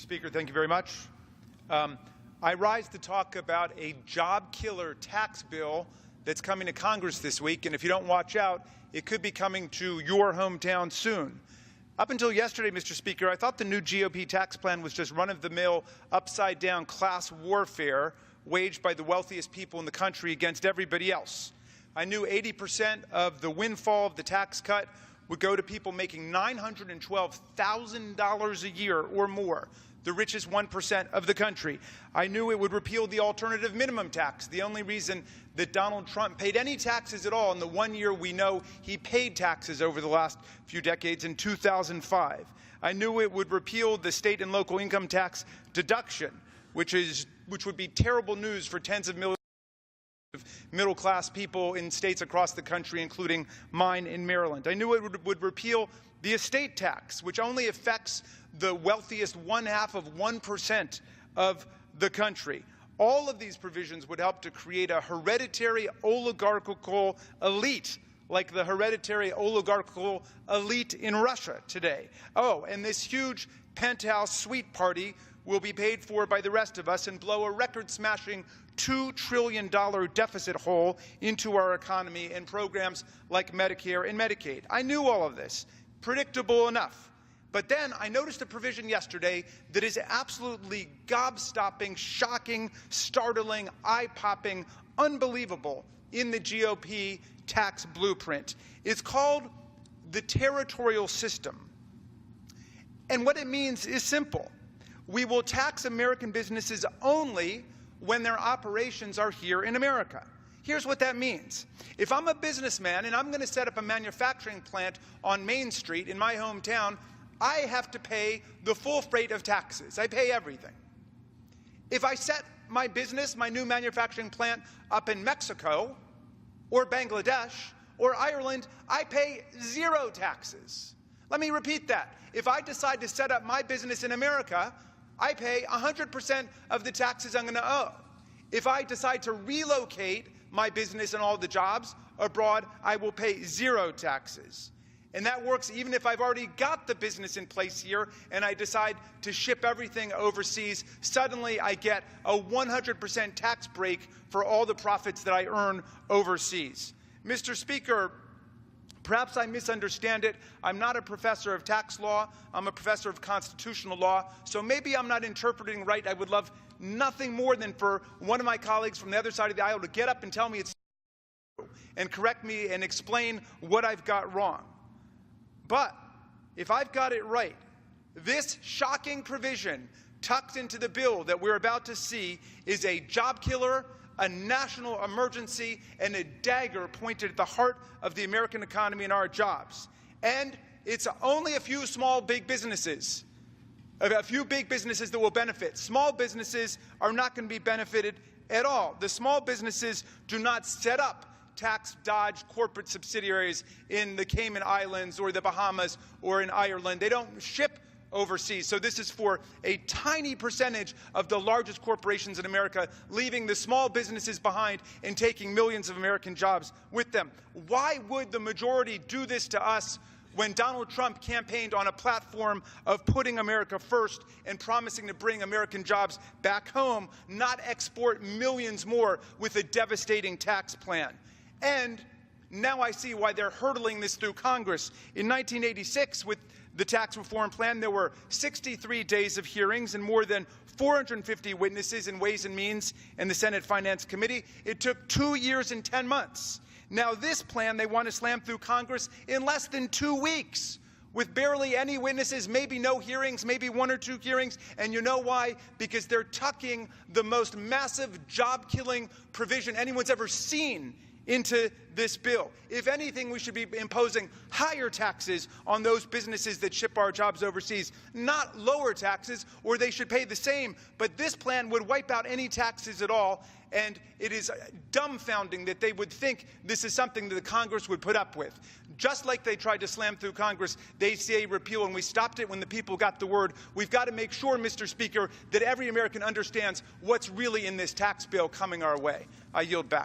Speaker, thank you very much. I rise to talk about a job killer tax bill that's coming to Congress this week, and if you don't watch out, it could be coming to your hometown soon. Up until yesterday, Mr. Speaker, I thought the new GOP tax plan was just run-of-the-mill, upside-down class warfare waged by the wealthiest people in the country against everybody else. I knew 80% of the windfall of the tax cut would go to people making $912,000 a year or more, the richest 1% of the country. I knew it would repeal the alternative minimum tax, the only reason that Donald Trump paid any taxes at all in the 1 year we know he paid taxes over the last few decades, in 2005. I knew it would repeal the state and local income tax deduction, which would be terrible news for tens of millions of middle-class people in states across the country, including mine in Maryland. I knew it would repeal the estate tax, which only affects the wealthiest 1/2% of the country. All of these provisions would help to create a hereditary oligarchical elite, like the hereditary oligarchical elite in Russia today. Oh, and this huge penthouse suite party will be paid for by the rest of us and blow a record-smashing $2 trillion deficit hole into our economy in programs like Medicare and Medicaid. I knew all of this, predictable enough. But then I noticed a provision yesterday that is absolutely gobstopping, shocking, startling, eye-popping, unbelievable in the GOP tax blueprint. It's called the territorial system. And what it means is simple. We will tax American businesses only when their operations are here in America. Here's what that means. If I'm a businessman and I'm going to set up a manufacturing plant on Main Street in my hometown, I have to pay the full freight of taxes. I pay everything. If I set my business, my new manufacturing plant, up in Mexico or Bangladesh or Ireland, I pay 0 taxes. Let me repeat that. If I decide to set up my business in America, I pay 100% of the taxes I'm going to owe. If I decide to relocate my business and all the jobs abroad, I will pay 0 taxes. And that works even if I've already got the business in place here and I decide to ship everything overseas. Suddenly I get a 100% tax break for all the profits that I earn overseas. Mr. Speaker, perhaps I misunderstand it. I'm not a professor of tax law. I'm a professor of constitutional law. So maybe I'm not interpreting right. I would love nothing more than for one of my colleagues from the other side of the aisle to get up and tell me it's true and correct me and explain what I've got wrong. But if I've got it right, this shocking provision tucked into the bill that we're about to see is a job killer, a national emergency, and a dagger pointed at the heart of the American economy and our jobs. And it's only a few big businesses that will benefit. Small businesses are not going to be benefited at all. The small businesses do not set up tax dodge corporate subsidiaries in the Cayman Islands or the Bahamas or in Ireland. They don't ship overseas. So this is for a tiny percentage of the largest corporations in America, leaving the small businesses behind and taking millions of American jobs with them. Why would the majority do this to us when Donald Trump campaigned on a platform of putting America first and promising to bring American jobs back home, not export millions more with a devastating tax plan? And now I see why they're hurdling this through Congress. In 1986, with the tax reform plan, there were 63 days of hearings and more than 450 witnesses in Ways and Means and the Senate Finance Committee. It took 2 years and 10 months. Now this plan they want to slam through Congress in less than 2 weeks, with barely any witnesses, maybe no hearings, maybe 1 or 2 hearings. And you know why? Because they're tucking the most massive job-killing provision anyone's ever seen into this bill. If anything, we should be imposing higher taxes on those businesses that ship our jobs overseas, not lower taxes, or they should pay the same. But this plan would wipe out any taxes at all, and it is dumbfounding that they would think this is something that the Congress would put up with. Just like they tried to slam through Congress the ACA repeal, and we stopped it when the people got the word. We've got to make sure, Mr. Speaker, that every American understands what's really in this tax bill coming our way. I yield back.